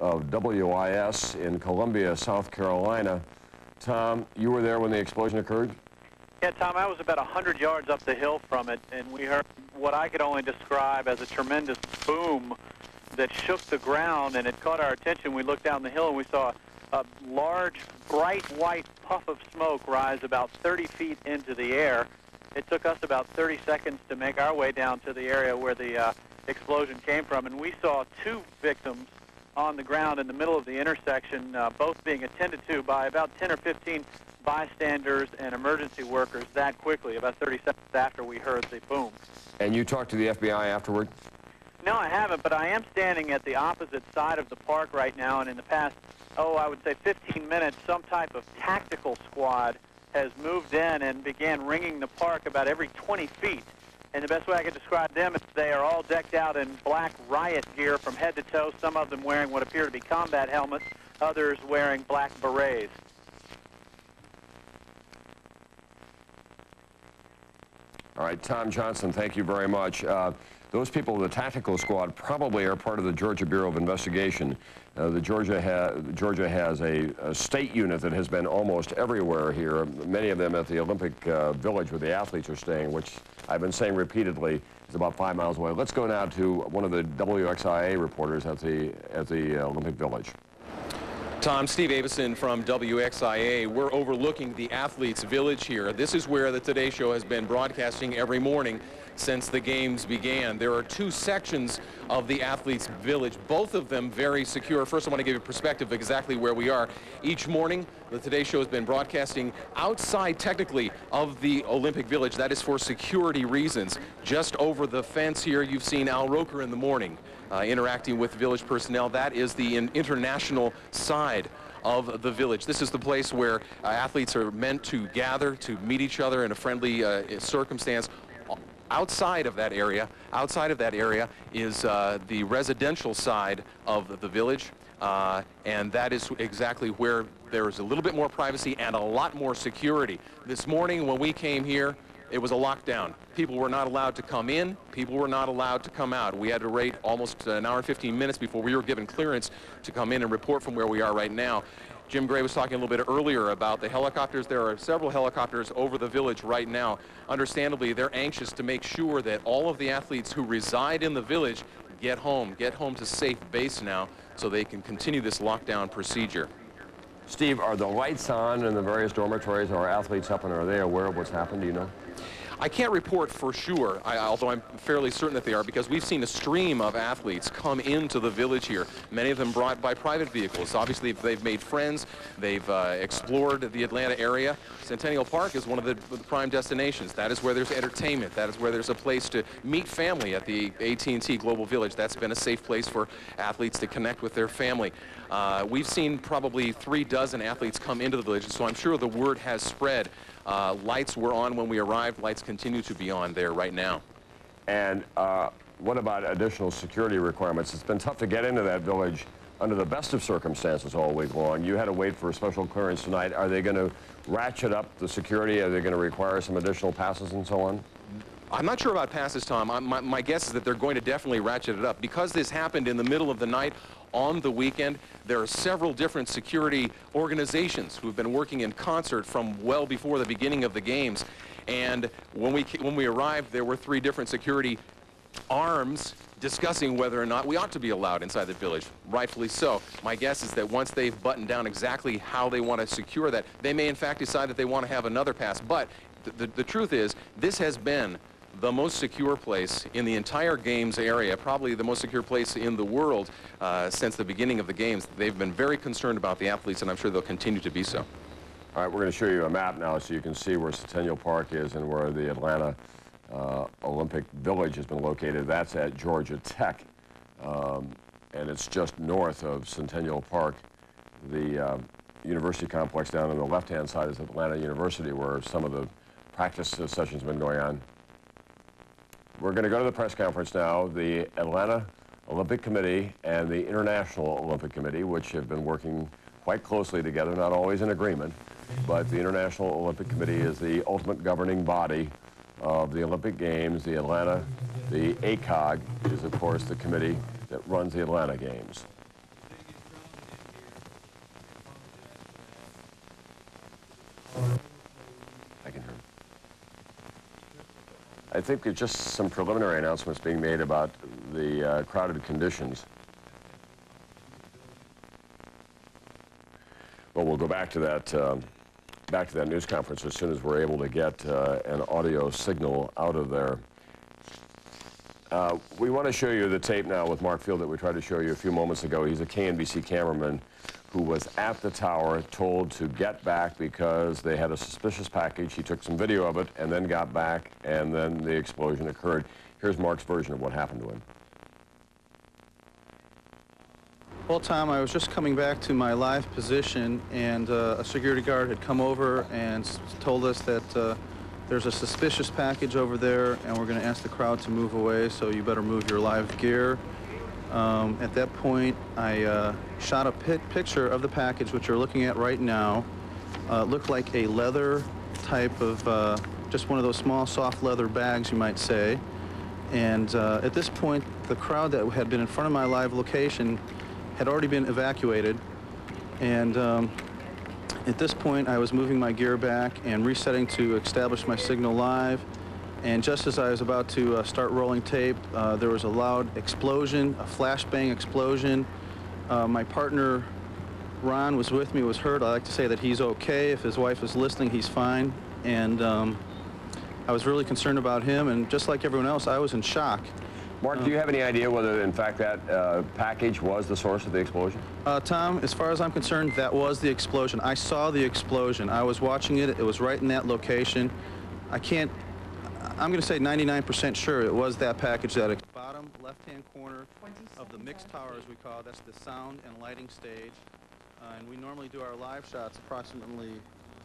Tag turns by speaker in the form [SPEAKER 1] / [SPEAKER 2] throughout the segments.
[SPEAKER 1] of WIS in Columbia, South Carolina. Tom, you were there when the explosion occurred?
[SPEAKER 2] Yeah, Tom, I was about 100 yards up the hill from it, and we heard what I could only describe as a tremendous boom that shook the ground, and it caught our attention. We looked down the hill, and we saw a large, bright white puff of smoke rise about 30 feet into the air. It took us about 30 seconds to make our way down to the area where the explosion came from, and we saw two victims on the ground in the middle of the intersection, both being attended to by about 10 or 15 bystanders and emergency workers that quickly, about 30 seconds after we heard the boom.
[SPEAKER 1] And you talked to the FBI afterward?
[SPEAKER 2] No, I haven't, but I am standing at the opposite side of the park right now, and in the past, I would say 15 minutes, some type of tactical squad has moved in and began ringing the park about every 20 feet. And the best way I could describe them is they are all decked out in black riot gear from head to toe, some of them wearing what appear to be combat helmets, others wearing black berets.
[SPEAKER 1] All right, Tom Johnson, thank you very much. Those people, the tactical squad, probably are part of the Georgia Bureau of Investigation. Georgia has a state unit that has been almost everywhere here, many of them at the Olympic Village where the athletes are staying, which I've been saying repeatedly is about 5 miles away. Let's go now to one of the WXIA reporters at the Olympic Village.
[SPEAKER 3] Tom, Steve Avison from WXIA. We're overlooking the Athletes Village here. This is where the Today Show has been broadcasting every morning since the games began. There are two sections of the Athletes Village, both of them very secure. First, I want to give you perspective of exactly where we are. Each morning, the Today Show has been broadcasting outside, technically, of the Olympic Village. That is for security reasons. Just over the fence here, you've seen Al Roker in the morning interacting with village personnel. That is the international side of the village. This is the place where athletes are meant to gather, to meet each other in a friendly circumstance. Outside of that area is the residential side of the village, and that is exactly where there is a little bit more privacy and a lot more security. This morning when we came here, it was a lockdown. People were not allowed to come in. People were not allowed to come out. We had to wait almost an hour and 15 minutes before we were given clearance to come in and report from where we are right now. Jim Gray was talking a little bit earlier about the helicopters. There are several helicopters over the village right now. Understandably, they're anxious to make sure that all of the athletes who reside in the village get home to safe base now so they can continue this lockdown procedure.
[SPEAKER 1] Steve, are the lights on in the various dormitories? Are athletes up and are they aware of what's happened? Do you know?
[SPEAKER 3] I can't report for sure, although I'm fairly certain that they are, because we've seen a stream of athletes come into the village here, many of them brought by private vehicles. Obviously, they've made friends. They've explored the Atlanta area. Centennial Park is one of the prime destinations. That is where there's entertainment. That is where there's a place to meet family at the AT&T Global Village. That's been a safe place for athletes to connect with their family. We've seen probably 36 athletes come into the village, so I'm sure the word has spread. Lights were on when we arrived. Lights continue to be on there right now.
[SPEAKER 1] And what about additional security requirements? It's been tough to get into that village under the best of circumstances all week long. You had to wait for a special clearance tonight. Are they going to ratchet up the security? Are they going to require some additional passes and so on?
[SPEAKER 3] I'm not sure about passes, Tom. My guess is that they're going to definitely ratchet it up. Because this happened in the middle of the night on the weekend, there are several different security organizations who have been working in concert from well before the beginning of the games. And when we arrived, there were 3 different security arms discussing whether or not we ought to be allowed inside the village, rightfully so. My guess is that once they've buttoned down exactly how they want to secure that, they may in fact decide that they want to have another pass. But the truth is, this has been the most secure place in the entire games area, probably the most secure place in the world since the beginning of the games. They've been very concerned about the athletes, and I'm sure they'll continue to be so.
[SPEAKER 1] All right, we're going to show you a map now so you can see where Centennial Park is and where the Atlanta Olympic Village has been located. That's at Georgia Tech, and it's just north of Centennial Park. The university complex down on the left-hand side is Atlanta University, where some of the practice sessions have been going on. We're going to go to the press conference now. The Atlanta Olympic Committee and the International Olympic Committee, which have been working quite closely together, not always in agreement, but the International Olympic Committee is the ultimate governing body of the Olympic Games. The ACOG is, of course, the committee that runs the Atlanta Games. I can hear him. I think there's just some preliminary announcements being made about the crowded conditions. Well, we'll go back to that news conference as soon as we're able to get an audio signal out of there. We want to show you the tape now with Mark Field that we tried to show you a few moments ago. He's a KNBC cameraman who was at the tower, told to get back because they had a suspicious package. He took some video of it and then got back, and then the explosion occurred. Here's Mark's version of what happened to him.
[SPEAKER 4] Well, Tom, I was just coming back to my live position, and a security guard had come over and told us that there's a suspicious package over there, and we're going to ask the crowd to move away, so you better move your live gear. At that point, I shot a picture of the package, which you're looking at right now. It looked like a leather type of, just one of those small, soft leather bags, you might say. And at this point, the crowd that had been in front of my live location had already been evacuated. And at this point, I was moving my gear back and resetting to establish my signal live. And just as I was about to start rolling tape, there was a loud explosion, a flashbang explosion. My partner, Ron, was with me, was hurt. I like to say that he's okay. If his wife is listening, he's fine. And I was really concerned about him, and just like everyone else, I was in shock.
[SPEAKER 1] Mark, do you have any idea whether, in fact, that package was the source of the explosion?
[SPEAKER 4] Tom, as far as I'm concerned, that was the explosion. I saw the explosion. I was watching it. It was right in that location. I'm going to say 99% sure it was that package. That bottom left-hand corner of the mixed tower, as we call it. That's the sound and lighting stage. And we normally do our live shots approximately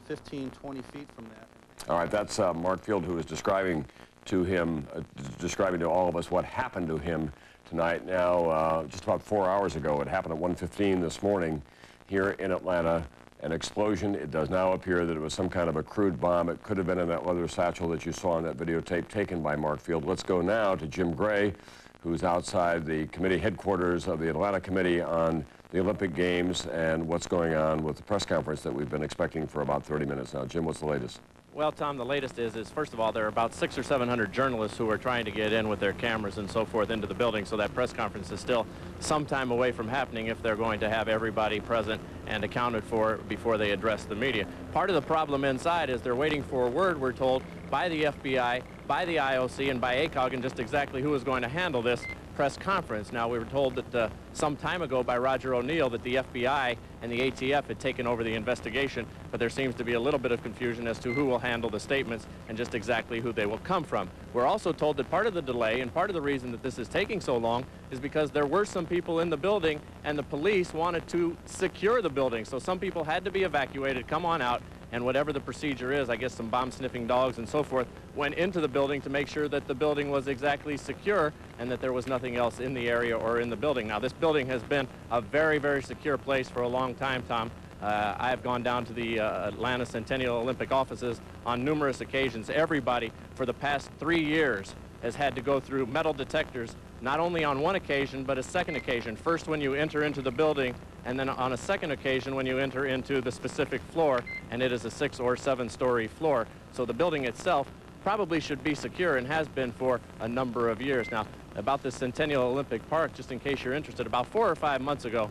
[SPEAKER 4] 15, 20 feet from that.
[SPEAKER 1] All right, that's Mark Field, who is describing to all of us what happened to him tonight. Now, just about 4 hours ago, it happened at 1:15 this morning here in Atlanta. An explosion. It does now appear that it was some kind of a crude bomb. It could have been in that leather satchel that you saw in that videotape taken by Mark Field. Let's go now to Jim Gray, who's outside the committee headquarters of the Atlanta Committee on the Olympic Games and what's going on with the press conference that we've been expecting for about 30 minutes now. Jim, what's the latest?
[SPEAKER 5] Well, Tom, the latest is first of all, there are about 600 or 700 journalists who are trying to get in with their cameras and so forth into the building, so that press conference is still some time away from happening if they're going to have everybody present and accounted for before they address the media. Part of the problem inside is they're waiting for a word, we're told, by the FBI, by the IOC, and by ACOG, and just exactly who is going to handle this press conference. Now, we were told that some time ago by Roger O'Neill that the FBI and the ATF had taken over the investigation, but there seems to be a little bit of confusion as to who will handle the statements and just exactly who they will come from. We're also told that part of the delay and part of the reason that this is taking so long is because there were some people in the building and the police wanted to secure the building. So some people had to be evacuated, come on out, and whatever the procedure is, I guess some bomb-sniffing dogs and so forth, went into the building to make sure that the building was exactly secure and that there was nothing else in the area or in the building. Now, this building has been a very, very secure place for a long time, Tom. I have gone down to the Atlanta Centennial Olympic offices on numerous occasions. Everybody, for the past 3 years, has had to go through metal detectors, not only on one occasion, but a second occasion. First when you enter into the building, and then on a second occasion when you enter into the specific floor, and it is a 6- or 7-story floor. So the building itself probably should be secure and has been for a number of years. Now, about the Centennial Olympic Park, just in case you're interested, about 4 or 5 months ago,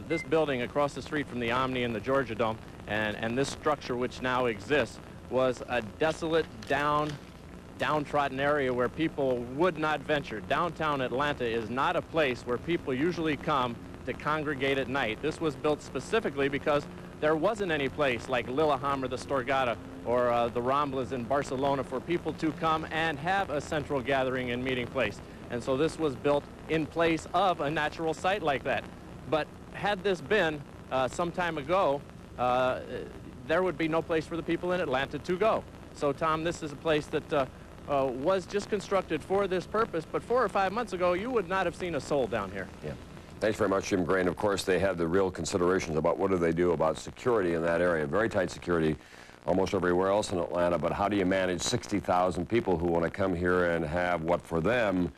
[SPEAKER 5] this building across the street from the Omni and the Georgia Dome, and this structure which now exists, was a desolate, downtrodden area where people would not venture. Downtown Atlanta is not a place where people usually come to congregate at night. This was built specifically because there wasn't any place like Lillehammer, the Storgata, or the Ramblas in Barcelona for people to come and have a central gathering and meeting place. And so this was built in place of a natural site like that. But had this been some time ago, there would be no place for the people in Atlanta to go. So, Tom, this is a place that was just constructed for this purpose, but 4 or 5 months ago, you would not have seen a soul down here.
[SPEAKER 1] Yeah. Thanks very much, Jim Gray. And of course, they have the real considerations about what do they do about security in that area. Very tight security almost everywhere else in Atlanta, but how do you manage 60,000 people who want to come here and have what for them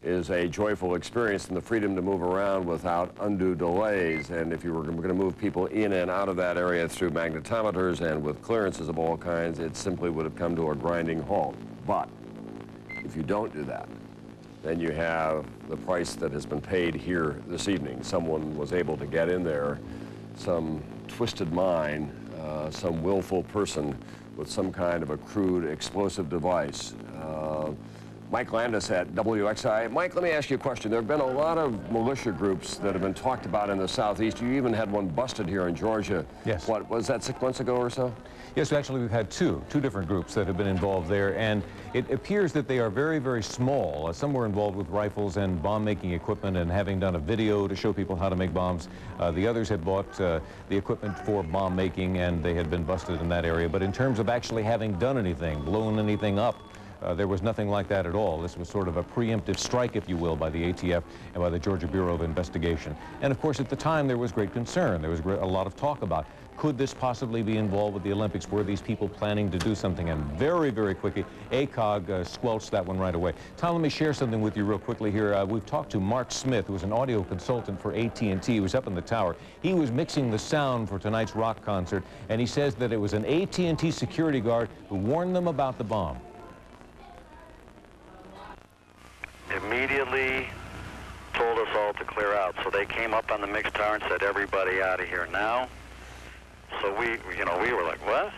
[SPEAKER 1] is a joyful experience and the freedom to move around without undue delays. And if you were going to move people in and out of that area through magnetometers and with clearances of all kinds, it simply would have come to a grinding halt. But if you don't do that, then you have the price that has been paid here this evening. Someone was able to get in there, some twisted mind, some willful person with some kind of a crude explosive device. Mike Landis at WXI. Mike, let me ask you a question. There have been a lot of militia groups that have been talked about in the Southeast. You even had one busted here in Georgia.
[SPEAKER 6] Yes.
[SPEAKER 1] What, was that 6 months ago or so?
[SPEAKER 6] Yes, actually we've had two different groups that have been involved there, and it appears that they are very, very small. Some were involved with rifles and bomb-making equipment and having done a video to show people how to make bombs. The others had bought the equipment for bomb making, and they had been busted in that area. But in terms of actually having done anything, blown anything up, there was nothing like that at all. This was sort of a preemptive strike, if you will, by the ATF and by the Georgia Bureau of Investigation. And of course, at the time, there was great concern. There was a lot of talk about, could this possibly be involved with the Olympics? Were these people planning to do something? And very, very quickly, ACOG squelched that one right away. Tom, let me share something with you real quickly here. We've talked to Mark Smith, who was an audio consultant for AT&T. He was up in the tower. He was mixing the sound for tonight's rock concert, and he says that it was an AT&T security guard who warned them about the bomb.
[SPEAKER 7] Immediately told us all to clear out. So they came up on the mixed tower and said, everybody out of here now. So we were like, what?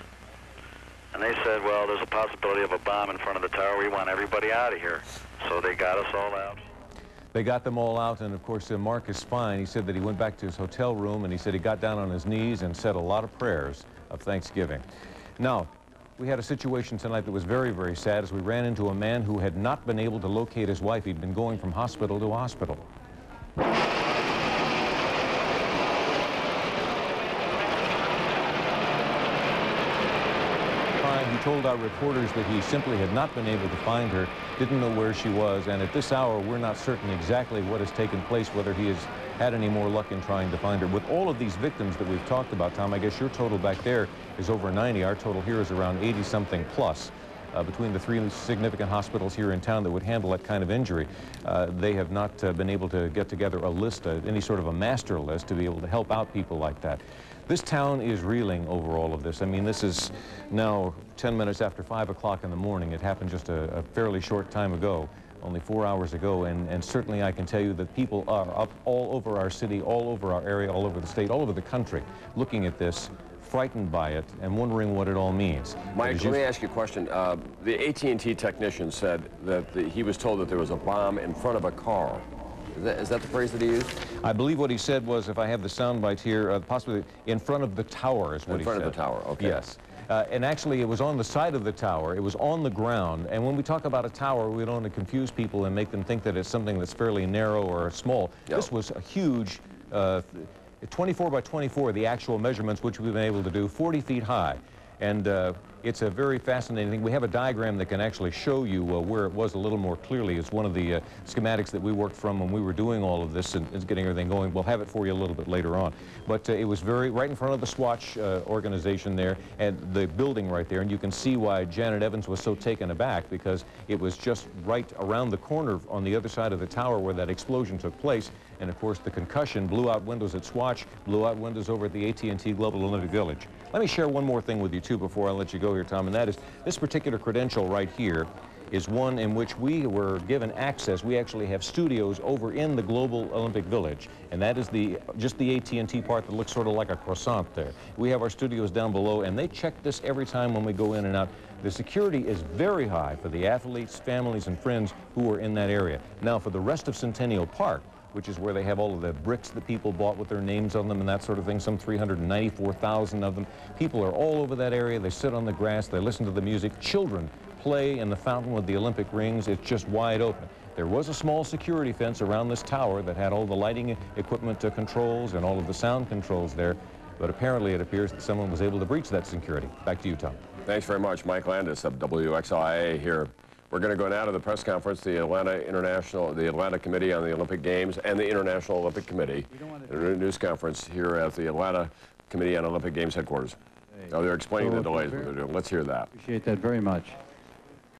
[SPEAKER 7] And they said, well, there's a possibility of a bomb in front of the tower. We want everybody out of here. So they got us all out.
[SPEAKER 6] They got them all out, and of course, Mark is fine. He said that he went back to his hotel room, and he said he got down on his knees and said a lot of prayers of thanksgiving. Now, we had a situation tonight that was very, very sad as we ran into a man who had not been able to locate his wife. He'd been going from hospital to hospital. He told our reporters that he simply had not been able to find her, didn't know where she was, and at this hour we're not certain exactly what has taken place, whether he has had any more luck in trying to find her. With all of these victims that we've talked about, Tom, I guess your total back there is over 90. Our total here is around 80-something plus. Between the three significant hospitals here in town that would handle that kind of injury, they have not been able to get together a list, any sort of a master list, to be able to help out people like that. This town is reeling over all of this. I mean, this is now 10 minutes after 5 o'clock in the morning. It happened just a fairly short time ago, only 4 hours ago, and certainly I can tell you that people are up all over our city, all over our area, all over the state, all over the country, looking at this, frightened by it, and wondering what it all means.
[SPEAKER 1] Mike, let me ask you a question. The AT&T technician said that he was told that there was a bomb in front of a car. Is that the phrase that he used?
[SPEAKER 6] I believe what he said was, if I have the sound bite here, possibly in front of the tower is what he said.
[SPEAKER 1] In front of the tower, okay.
[SPEAKER 6] Yes. And actually, it was on the side of the tower. It was on the ground. And when we talk about a tower, we don't want to confuse people and make them think that it's something that's fairly narrow or small. No. This was a huge 24 by 24, the actual measurements, which we've been able to do, 40 feet high. And it's a very fascinating thing. We have a diagram that can actually show you where it was a little more clearly. It's one of the schematics that we worked from when we were doing all of this and getting everything going. We'll have it for you a little bit later on. But it was right in front of the Swatch organization there and the building right there. And you can see why Janet Evans was so taken aback, because it was just right around the corner on the other side of the tower where that explosion took place. And of course, the concussion blew out windows at Swatch, blew out windows over at the AT&T Global Olympic Village. Let me share one more thing with you, too, before I let you go here, Tom, and that is this particular credential right here is one in which we were given access. We actually have studios over in the Global Olympic Village, and that is just the AT&T part that looks sort of like a croissant there. We have our studios down below, and they check this every time when we go in and out. The security is very high for the athletes, families, and friends who are in that area. Now, for the rest of Centennial Park, which is where they have all of the bricks that people bought with their names on them and that sort of thing, some 394,000 of them. People are all over that area. They sit on the grass. They listen to the music. Children play in the fountain with the Olympic rings. It's just wide open. There was a small security fence around this tower that had all the lighting equipment controls and all of the sound controls there, but apparently it appears that someone was able to breach that security. Back to you, Tom.
[SPEAKER 1] Thanks very much. Mike Landis of WXIA here. We're going to go now to the press conference, the Atlanta Committee on the Olympic Games and the International Olympic Committee, a news conference here at the Atlanta Committee on Olympic Games headquarters. Hey. Oh, they're explaining the delays. Let's hear that.
[SPEAKER 8] Appreciate that very much.